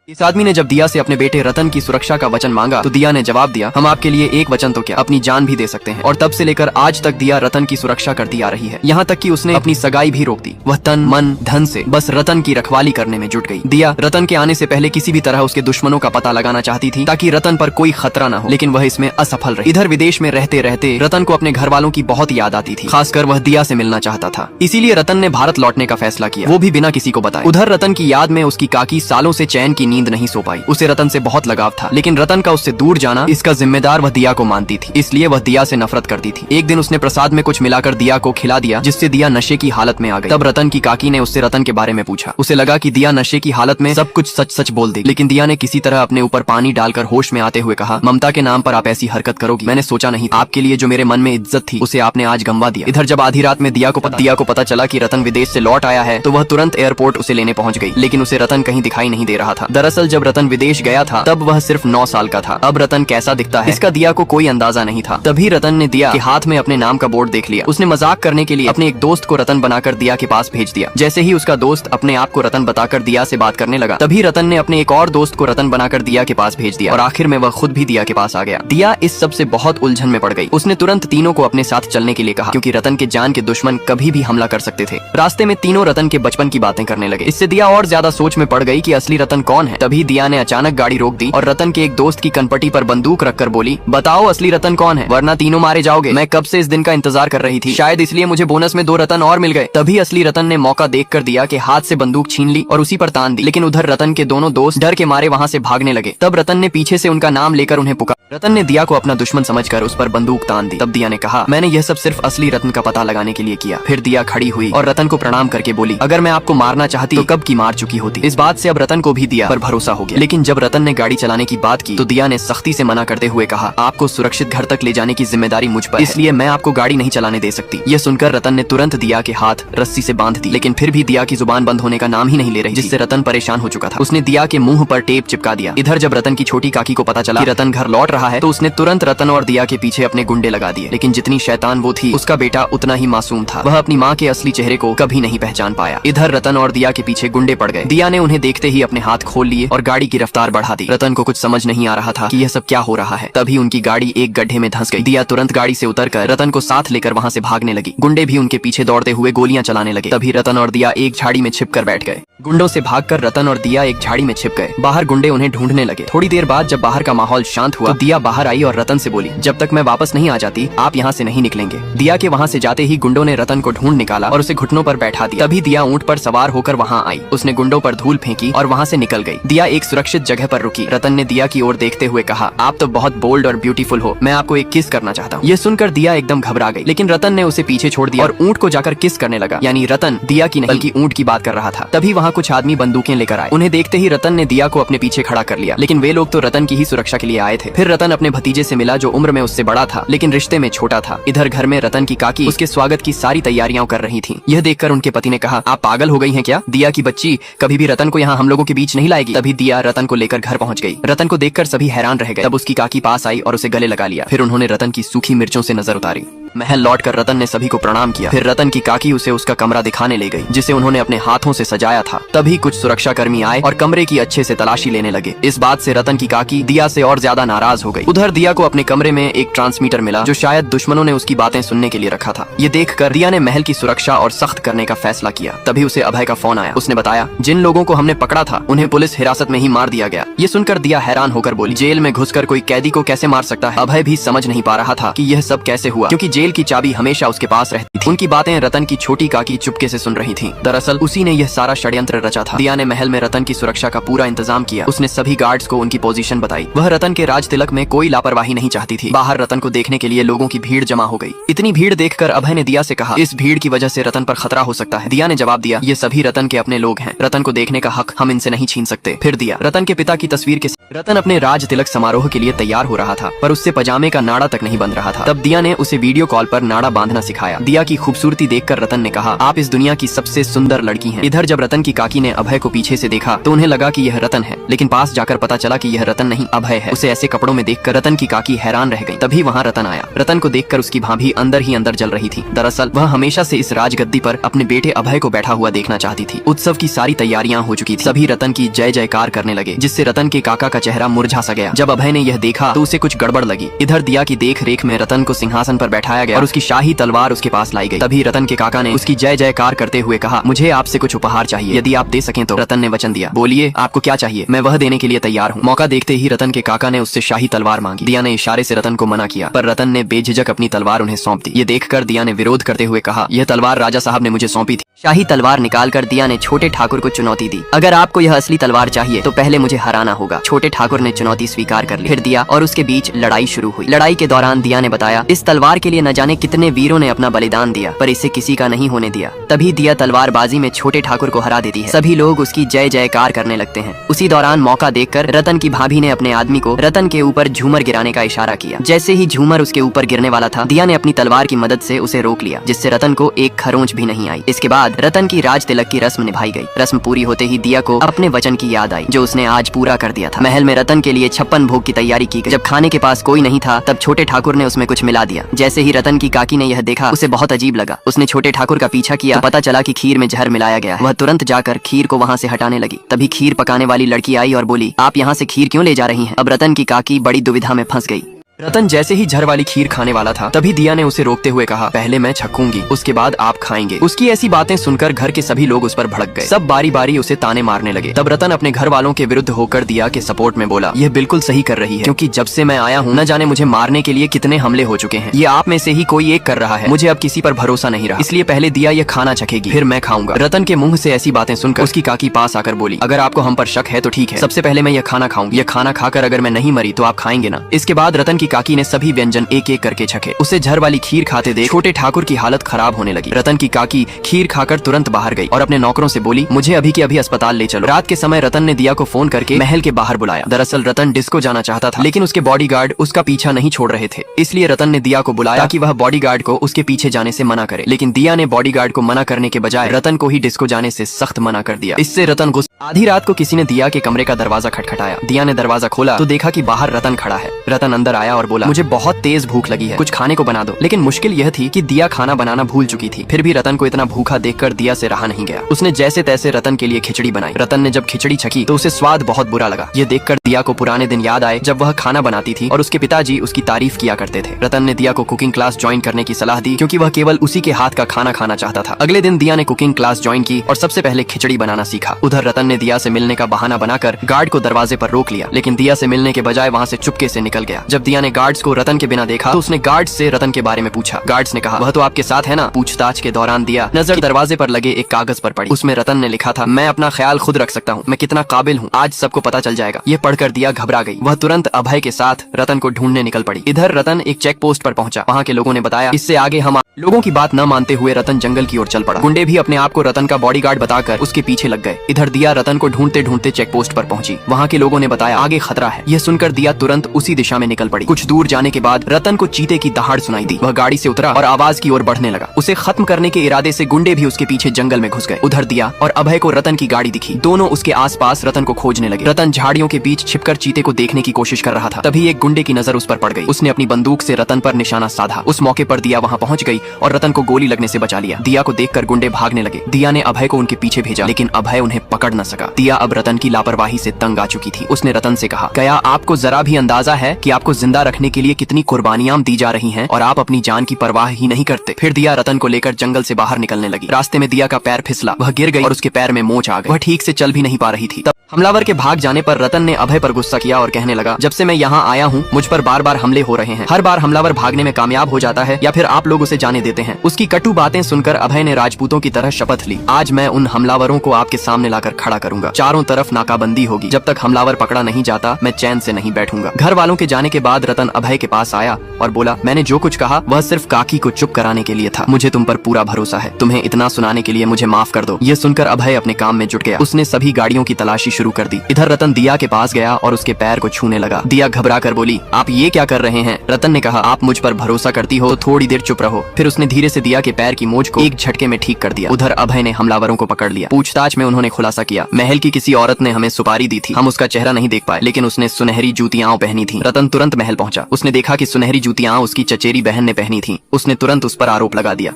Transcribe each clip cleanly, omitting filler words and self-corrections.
इस आदमी ने जब दिया से अपने बेटे रतन की सुरक्षा का वचन मांगा तो दिया ने जवाब दिया, हम आपके लिए एक वचन तो क्या अपनी जान भी दे सकते हैं। और तब से लेकर आज तक दिया रतन की सुरक्षा करती आ रही है, यहाँ तक कि उसने अपनी सगाई भी रोक दी। वह तन मन धन से बस रतन की रखवाली करने में जुट गई। दिया रतन के आने से पहले किसी भी तरह उसके दुश्मनों का पता लगाना चाहती थी ताकि रतन पर कोई खतरा न हो, लेकिन वह इसमें असफल रही। इधर विदेश में रहते रहते रतन को अपने घर वालों की बहुत याद आती थी, खासकर वह दिया से मिलना चाहता था। इसीलिए रतन ने भारत लौटने का फैसला किया, वो भी बिना किसी को बताए। उधर रतन की याद में उसकी काकी सालों से चैन की नींद नहीं सो पाई। उसे रतन से बहुत लगाव था, लेकिन रतन का उससे दूर जाना इसका जिम्मेदार वह दिया को मानती थी, इसलिए वह दिया से नफरत करती थी। एक दिन उसने प्रसाद में कुछ मिलाकर दिया को खिला दिया, जिससे दिया नशे की हालत में आ गई। तब रतन की काकी ने उससे रतन के बारे में पूछा। उसे लगा कि दिया नशे की हालत में सब कुछ सच सच बोल देगी, लेकिन दिया ने किसी तरह अपने ऊपर पानी डालकर होश में आते हुए कहा, ममता के नाम पर आप ऐसी हरकत करोगी, मैंने सोचा नहीं। आपके लिए जो मेरे मन में इज्जत थी उसे आपने आज गंवा दिया। इधर जब आधी रात में दिया को पता चला कि रतन विदेश से लौट आया है तो वह तुरंत एयरपोर्ट उसे लेने पहुंच गई, लेकिन उसे रतन कहीं दिखाई नहीं दे रहा था। दरअसल जब रतन विदेश गया था तब वह सिर्फ 9 साल का था। अब रतन कैसा दिखता है इसका दिया को कोई अंदाजा नहीं था। तभी रतन ने दिया के हाथ में अपने नाम का बोर्ड देख लिया। उसने मजाक करने के लिए अपने एक दोस्त को रतन बनाकर दिया के पास भेज दिया। जैसे ही उसका दोस्त अपने आप को रतन बताकर दिया से बात करने लगा, तभी रतन ने अपने एक और दोस्त को रतन बनाकर दिया के पास भेज दिया और आखिर में वह खुद भी दिया के पास आ गया। दिया इस सब से बहुत उलझन में पड़ गई। उसने तुरंत तीनों को अपने साथ चलने के लिए कहा, क्योंकि रतन के जान के दुश्मन कभी भी हमला कर सकते थे। रास्ते में तीनों रतन के बचपन की बातें करने लगे। इससे दिया और ज्यादा सोच में पड़ गई कि असली रतन कौन है। तभी दिया ने अचानक गाड़ी रोक दी और रतन के एक दोस्त की कनपटी पर बंदूक रखकर बोली, बताओ असली रतन कौन है, वरना तीनों मारे जाओगे। मैं कब से इस दिन का इंतजार कर रही थी, शायद इसलिए मुझे बोनस में 2 रतन और मिल गए। तभी असली रतन ने मौका देखकर दिया के हाथ से बंदूक छीन ली और उसी पर तान दी, लेकिन उधर रतन के दोनों दोस्त डर के मारे वहाँ से भागने लगे। तब रतन ने पीछे से उनका नाम लेकर उन्हें पुकारा। रतन ने दिया को अपना दुश्मन समझकर उस पर बंदूक तान दी। तब दिया ने कहा, मैंने यह सब सिर्फ असली रतन का पता लगाने के लिए किया। फिर दिया खड़ी हुई और रतन को प्रणाम करके बोली, अगर मैं आपको मारना चाहती तो कब की मार चुकी होती। इस बात से अब रतन को भी दिया पर भरोसा हो गया, लेकिन जब रतन ने गाड़ी चलाने की बात की तो दिया ने सख्ती से मना करते हुए कहा, आपको सुरक्षित घर तक ले जाने की जिम्मेदारी मुझ पर है, इसलिए मैं आपको गाड़ी नहीं चलाने दे सकती। यह सुनकर रतन ने तुरंत दिया के हाथ रस्सी से बांध दी, लेकिन फिर भी दिया की जुबान बंद होने का नाम ही नहीं ले रही, जिससे रतन परेशान हो चुका था। उसने दिया के मुंह पर टेप चिपका दिया। इधर जब रतन की छोटी काकी को पता चला कि रतन घर लौट रहा है तो उसने तुरंत रतन और दिया के पीछे अपने गुंडे लगा दिए, लेकिन जितनी शैतान वो थी उसका बेटा उतना ही मासूम था। वह अपनी माँ के असली चेहरे को कभी नहीं पहचान पाया। इधर रतन और दिया के पीछे गुंडे पड़ गए। दिया ने उन्हें देखते ही अपने हाथ खोल लिए और गाड़ी की रफ्तार बढ़ा दी। रतन को कुछ समझ नहीं आ रहा था कि यह सब क्या हो रहा है। तभी उनकी गाड़ी एक गड्ढे में धंस गई। दिया तुरंत गाड़ी से उतरकर रतन को साथ लेकर वहाँ से भागने लगी। गुंडे भी उनके पीछे दौड़ते हुए गोलियां चलाने लगे। तभी रतन और दिया एक झाड़ी में छिपकर बैठ गए। गुंडों से भागकर रतन और दिया एक झाड़ी में छिप गए। बाहर गुंडे उन्हें ढूंढने लगे। थोड़ी देर बाद जब बाहर का माहौल शांत हुआ तो दिया बाहर आई और रतन से बोली, जब तक मैं वापस नहीं आ जाती आप यहाँ से नहीं निकलेंगे। दिया के वहाँ से जाते ही गुंडों ने रतन को ढूंढ निकाला और उसे घुटनों पर बैठा दिया। तभी दिया ऊंट पर सवार होकर वहाँ आई। उसने गुंडों पर धूल फेंकी और वहाँ से निकल गई। दिया एक सुरक्षित जगह पर रुकी। रतन ने दिया की ओर देखते हुए कहा, आप तो बहुत बोल्ड और ब्यूटीफुल हो, मैं आपको एक किस करना चाहता हूँ। ये सुनकर दिया एकदम घबरा गई, लेकिन रतन ने उसे पीछे छोड़ दिया और ऊंट को जाकर किस करने लगा। यानी रतन दिया की नहीं बल्कि ऊंट की बात कर रहा था। तभी वहाँ कुछ आदमी बंदूकें लेकर आए। उन्हें देखते ही रतन ने दिया को अपने पीछे खड़ा कर लिया, लेकिन वे लोग तो रतन की ही सुरक्षा के लिए आए थे। फिर रतन अपने भतीजे से मिला जो उम्र में उससे बड़ा था लेकिन रिश्ते में छोटा था। इधर घर में रतन की काकी उसके स्वागत की सारी तैयारियां कर रही थी। यह देखकर उनके पति ने कहा, आप पागल हो गई हैं क्या? दिया की बच्ची कभी भी रतन को यहाँ हम लोगों के बीच नहीं लाएगी। तभी दिया रतन को लेकर घर पहुँच गई। रतन को देखकर सभी हैरान रह गए। तब उसकी काकी पास आई और उसे गले लगा लिया। फिर उन्होंने रतन की सूखी मिर्चों से नजर उतारी। महल लौटकर रतन ने सभी को प्रणाम किया। फिर रतन की काकी उसे उसका कमरा दिखाने ले गई, जिसे उन्होंने अपने हाथों से सजाया था। तभी कुछ सुरक्षा कर्मी आए और कमरे की अच्छे से तलाशी लेने लगे। इस बात से रतन की काकी दिया से और ज्यादा नाराज हो गई। उधर दिया को अपने कमरे में एक ट्रांसमीटर मिला जो शायद दुश्मनों ने उसकी बातें सुनने के लिए रखा था। ये देखकर दिया ने महल की सुरक्षा और सख्त करने का फैसला किया। तभी उसे अभय का फोन आया। उसने बताया, जिन लोगों को हमने पकड़ा था उन्हें पुलिस हिरासत में ही मार दिया गया। ये सुनकर दिया हैरान होकर बोली, जेल में घुसकर कोई कैदी को कैसे मार सकता है? अभय भी समझ नहीं पा रहा था कि यह सब कैसे हुआ, क्योंकि जेल की चाबी हमेशा उसके पास रहती थी। उनकी बातें रतन की छोटी काकी चुपके से सुन रही थी। दरअसल उसी ने यह सारा षड्यंत्र रचा था। दिया ने महल में रतन की सुरक्षा का पूरा इंतजाम किया। उसने सभी गार्ड्स को उनकी पोजीशन बताई। वह रतन के राज तिलक में कोई लापरवाही नहीं चाहती थी। बाहर रतन को देखने के लिए लोगों की भीड़ जमा हो गई। इतनी भीड़ देखकर अभय ने दिया से कहा, इस भीड़ की वजह से रतन पर खतरा हो सकता है। दिया ने जवाब दिया, ये सभी रतन के अपने लोग हैं, रतन को देखने का हक हम इनसे नहीं छीन सकते। फिर दिया रतन के पिता की तस्वीर के रतन अपने राज तिलक समारोह के लिए तैयार हो रहा था, पर उससे पजामे का नाड़ा तक नहीं बन रहा था। तब दिया ने उसे वीडियो कॉल पर नाड़ा बांधना सिखाया। दिया की खूबसूरती देखकर रतन ने कहा, आप इस दुनिया की सबसे सुंदर लड़की हैं। इधर जब रतन की काकी ने अभय को पीछे से देखा तो उन्हें लगा कि यह रतन है, लेकिन पास जाकर पता चला कि यह रतन नहीं अभय है। उसे ऐसे कपड़ों में देखकर रतन की काकी हैरान रह गई। तभी वहाँ रतन आया। रतन को देखकर उसकी भाभी अंदर ही अंदर जल रही थी। दरअसल वह हमेशा से इस राजगद्दी पर अपने बेटे अभय को बैठा हुआ देखना चाहती थी। उत्सव की सारी तैयारियां हो चुकी थी। सभी रतन की जय जयकार करने लगे, जिससे रतन के काका का चेहरा मुरझा सा गया। जब अभय ने यह देखा तो उसे कुछ गड़बड़ लगी। इधर दिया की देख रेख में रतन को सिंहासन पर बैठाया गया और उसकी शाही तलवार उसके पास लाई गई। तभी रतन के काका ने उसकी जय जयकार करते हुए कहा, मुझे आपसे कुछ उपहार चाहिए, यदि आप दे सकें तो। रतन ने वचन दिया, बोलिए आपको क्या चाहिए, मैं वह देने के लिए तैयार हूँ। मौका देखते ही रतन के काका ने उससे शाही तलवार मांगी। दिया ने इशारे से रतन को मना किया, पर रतन ने बेझिझक अपनी तलवार उन्हें सौंप दी। ये देखकर दिया ने विरोध करते हुए कहा, यह तलवार राजा साहब ने मुझे सौंपी थी। शाही तलवार निकालकर दिया ने छोटे ठाकुर को चुनौती दी, अगर आपको यह असली तलवार चाहिए तो पहले मुझे हराना होगा। छोटे ठाकुर ने चुनौती स्वीकार कर ली। फिर दिया और उसके बीच लड़ाई शुरू हुई। लड़ाई के दौरान दिया ने बताया, इस तलवार के लिए न जाने कितने वीरों ने अपना बलिदान दिया, पर इसे किसी का नहीं होने दिया। तभी दिया तलवारबाजी में छोटे ठाकुर को हरा देती है। सभी लोग उसकी जय जयकार करने लगते हैं। उसी दौरान मौका देखकर रतन की भाभी ने अपने आदमी को रतन के ऊपर झूमर गिराने का इशारा किया। जैसे ही झूमर उसके ऊपर गिरने वाला था, दिया ने अपनी तलवार की मदद से उसे रोक लिया, जिससे रतन को एक खरोंच भी नहीं आई। इसके बाद रतन की राज तिलक की रस्म निभाई गई। रस्म पूरी होते ही दिया को अपने वचन की याद आई, जो उसने आज पूरा कर दिया था। महल में रतन के लिए 56 भोग की तैयारी की गई। जब खाने के पास कोई नहीं था, तब छोटे ठाकुर ने उसमें कुछ मिला दिया। जैसे ही रतन की काकी ने यह देखा, उसे बहुत अजीब लगा। उसने छोटे ठाकुर का पीछा किया तो पता चला कि खीर में जहर मिलाया गया। वह तुरंत जाकर खीर को वहाँ से हटाने लगी। तभी खीर पकाने वाली लड़की आई और बोली, आप यहाँ से खीर क्यों ले जा रही हैं? अब रतन की काकी बड़ी दुविधा में फंस गई। रतन जैसे ही जहर वाली खीर खाने वाला था, तभी दिया ने उसे रोकते हुए कहा, पहले मैं छकूंगी, उसके बाद आप खाएंगे। उसकी ऐसी बातें सुनकर घर के सभी लोग उस पर भड़क गए। सब बारी बारी उसे ताने मारने लगे। तब रतन अपने घर वालों के विरुद्ध होकर दिया के सपोर्ट में बोला, यह बिल्कुल सही कर रही है, क्योंकि जब से मैं आया हूँ न जाने मुझे मारने के लिए कितने हमले हो चुके हैं। ये आप में से ही कोई एक कर रहा है। मुझे अब किसी पर भरोसा नहीं रहा, इसलिए पहले दिया ये खाना चखेगी, फिर मैं खाऊंगा। रतन के मुंह से ऐसी बातें सुनकर उसकी काकी पास आकर बोली, अगर आपको हम पर शक है तो ठीक है, सबसे पहले मैं यह खाना खाऊंगी। यह खाना खाकर अगर मैं नहीं मरी तो आप खाएंगे ना। इसके बाद रतन की काकी ने सभी व्यंजन एक एक करके चखे। उसे जहर वाली खीर खाते देख छोटे ठाकुर की हालत खराब होने लगी। रतन की काकी खीर खाकर तुरंत बाहर गई और अपने नौकरों से बोली, मुझे अभी के अभी अस्पताल ले चलो। रात के समय रतन ने दिया को फोन करके महल के बाहर बुलाया। दरअसल रतन डिस्को जाना चाहता था, लेकिन उसके बॉडीगार्ड उसका पीछा नहीं छोड़ रहे थे। इसलिए रतन ने दिया को बुलाया ताकि वह बॉडीगार्ड को उसके पीछे जाने से मना करे, लेकिन दिया ने बॉडीगार्ड को मना करने के बजाय रतन को ही डिस्को जाने से सख्त मना कर दिया। इससे रतन गुस्सा। आधी रात को किसी ने दिया के कमरे का दरवाजा खटखटाया। दिया ने दरवाजा खोला तो देखा कि बाहर रतन खड़ा है। रतन अंदर आया और बोला, मुझे बहुत तेज भूख लगी है, कुछ खाने को बना दो। लेकिन मुश्किल यह थी कि दिया खाना बनाना भूल चुकी थी। फिर भी रतन को इतना भूखा देखकर दिया से रहा नहीं गया। उसने जैसे तैसे रतन के लिए खिचड़ी बनाई। रतन ने जब खिचड़ी छकी तो उसे स्वाद बहुत बुरा लगा। ये देखकर दिया को पुराने दिन याद आए जब वह खाना बनाती थी और उसके पिताजी उसकी तारीफ किया करते थे। रतन ने दिया को कुकिंग क्लास ज्वाइन करने की सलाह दी, क्योंकि वह केवल उसी के हाथ का खाना खाना चाहता था। अगले दिन दिया ने कुकिंग क्लास ज्वाइन की और सबसे पहले खिचड़ी बनाना सीखा। उधर रतन ने दिया से मिलने का बहाना बनाकर गार्ड को दरवाजे पर रोक लिया, लेकिन दिया से मिलने के बजाय वहाँ से चुपके से निकल गया। जब दिया ने गार्ड्स को रतन के बिना देखा तो उसने गार्ड्स से रतन के बारे में पूछा। गार्ड्स ने कहा, वह तो आपके साथ है ना। पूछताछ के दौरान दिया नजर दरवाजे पर लगे एक कागज पर पड़ी। उसमें रतन ने लिखा था, मैं अपना ख्याल खुद रख सकता हूँ, मैं कितना काबिल हूँ, आज सबको पता चल जाएगा। ये पढ़कर दिया घबरा गई। वह तुरंत अभय के साथ रतन को ढूंढने निकल पड़ी। इधर रतन एक चेक पोस्ट पर पहुंचा। वहाँ के लोगों ने बताया, इससे आगे हम लोगों की बात न मानते हुए रतन जंगल की ओर चल पड़ा। गुंडे भी अपने आप को रतन का बॉडीगार्ड बताकर उसके पीछे लग गए। इधर दिया रतन को ढूंढते ढूंढते चेक पोस्ट पर पहुंची। वहाँ के लोगों ने बताया, आगे खतरा है। यह सुनकर दिया तुरंत उसी दिशा में निकल पड़ी। कुछ दूर जाने के बाद रतन को चीते की दहाड़ सुनाई दी। वह गाड़ी से उतरा और आवाज की ओर बढ़ने लगा। उसे खत्म करने के इरादे से गुंडे भी उसके पीछे जंगल में घुस गए। उधर दिया और अभय को रतन की गाड़ी दिखी। दोनों उसके आसपास रतन को खोजने लगे। रतन झाड़ियों के बीच छिपकर चीते को देखने की कोशिश कर रहा था। तभी एक गुंडे की नजर उस पर पड़ गई। उसने अपनी बंदूक से रतन पर निशाना साधा। उस मौके पर दिया वहाँ पहुँच गई और रतन को गोली लगने से बचा लिया। दिया को देखकर गुंडे भागने लगे। दिया ने अभय को उनके पीछे भेजा, लेकिन अभय उन्हें पकड़ न सका। दिया अब रतन की लापरवाही से तंग आ चुकी थी। उसने रतन से कहा, क्या आपको जरा भी अंदाजा है कि आपको जिंदा रखने के लिए कितनी कुर्बानियां दी जा रही हैं और आप अपनी जान की परवाह ही नहीं करते। फिर दिया रतन को लेकर जंगल से बाहर निकलने लगी। रास्ते में दिया का पैर फिसला। वह गिर गई और उसके पैर में मोच आ गई। वह ठीक से चल भी नहीं पा रही थी। तब हमलावर के भाग जाने पर रतन ने अभय पर गुस्सा किया और कहने लगा, जब से मैं यहाँ आया हूँ मुझ पर बार बार हमले हो रहे हैं। हर बार हमलावर भागने में कामयाब हो जाता है या फिर आप लोग उसे जाने देते हैं। उसकी कटु बातें सुनकर अभय ने राजपूतों की तरह शपथ ली, आज मैं उन हमलावरों को आपके सामने लाकर खड़ा करूंगा। चारों तरफ नाकाबंदी होगी। जब तक हमलावर पकड़ा नहीं जाता मैं चैन से नहीं बैठूंगा। घर वालों के जाने के बाद रतन अभय के पास आया और बोला, मैंने जो कुछ कहा वह सिर्फ काकी को चुप कराने के लिए था। मुझे तुम पर पूरा भरोसा है। तुम्हें इतना सुनाने के लिए मुझे माफ कर दो। ये सुनकर अभय अपने काम में जुट गया। उसने सभी गाड़ियों की तलाशी शुरू कर दी। इधर रतन दिया के पास गया और उसके पैर को छूने लगा। दिया घबरा कर बोली, आप ये क्या कर रहे हैं? रतन ने कहा, आप मुझ पर भरोसा करती हो तो थोड़ी देर चुप रहो। फिर उसने धीरे से दिया के पैर की मोच को एक झटके में ठीक कर दिया। उधर अभय ने हमलावरों को पकड़ लिया। पूछताछ में उन्होंने खुलासा किया, महल की किसी औरत ने हमें सुपारी दी थी। हम उसका चेहरा नहीं देख पाए, लेकिन उसने सुनहरी जूतियां पहनी थी। रतन तुरंत महल पहुंचा। उसने देखा कि सुनहरी जूतियां उसकी चचेरी बहन ने पहनी थी। उसने तुरंत उस पर आरोप लगा दिया।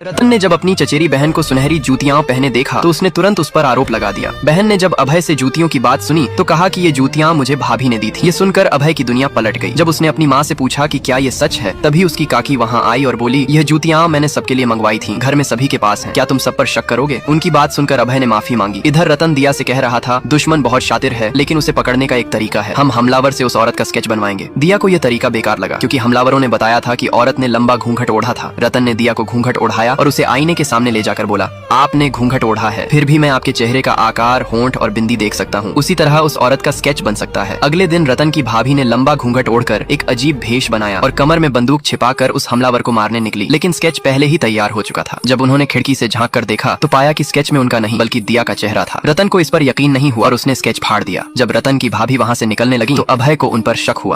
रतन ने जब अपनी चचेरी बहन को सुनहरी जूतियां पहने देखा तो उसने तुरंत उस पर आरोप लगा दिया। बहन ने जब अभय से जूतियों की बात सुनी तो कहा कि ये जूतियां मुझे भाभी ने दी थी। ये सुनकर अभय की दुनिया पलट गई। जब उसने अपनी माँ से पूछा कि क्या ये सच है, तभी उसकी काकी वहाँ आई और बोली, यह जूतियां मैंने सबके लिए मंगवाई थी, घर में सभी के पास हैं। क्या तुम सब पर शक करोगे? उनकी बात सुनकर अभय ने माफी मांगी। इधर रतन दिया से कह रहा था, दुश्मन बहुत शातिर है, लेकिन उसे पकड़ने का एक तरीका है। हम हमलावर से उस औरत का स्केच बनवाएंगे। दिया को यह तरीका बेकार लगा, क्योंकि हमलावरों ने बताया था कि औरत ने लंबा घूंघट ओढ़ा था। रतन ने दिया को घूंघट ओढ़ाया और उसे आईने के सामने ले जाकर बोला, आपने घूंघट ओढ़ा है, फिर भी मैं आपके चेहरे का आकार, होंठ और बिंदी देख सकता हूँ। उसी तरह उस औरत का स्केच बन सकता है। अगले दिन रतन की भाभी ने लंबा घूंघट ओढ़कर एक अजीब भेष बनाया और कमर में बंदूक छिपाकर उस हमलावर को मारने निकली। लेकिन स्केच पहले ही तैयार हो चुका था। जब उन्होंने खिड़की से झांक कर देखा तो पाया कि स्केच में उनका नहीं बल्कि दिया का चेहरा था। रतन को इस पर यकीन नहीं हुआ और उसने स्केच फाड़ दिया। जब रतन की भाभी वहाँ से निकलने लगी तो अभय को उन पर शक हुआ।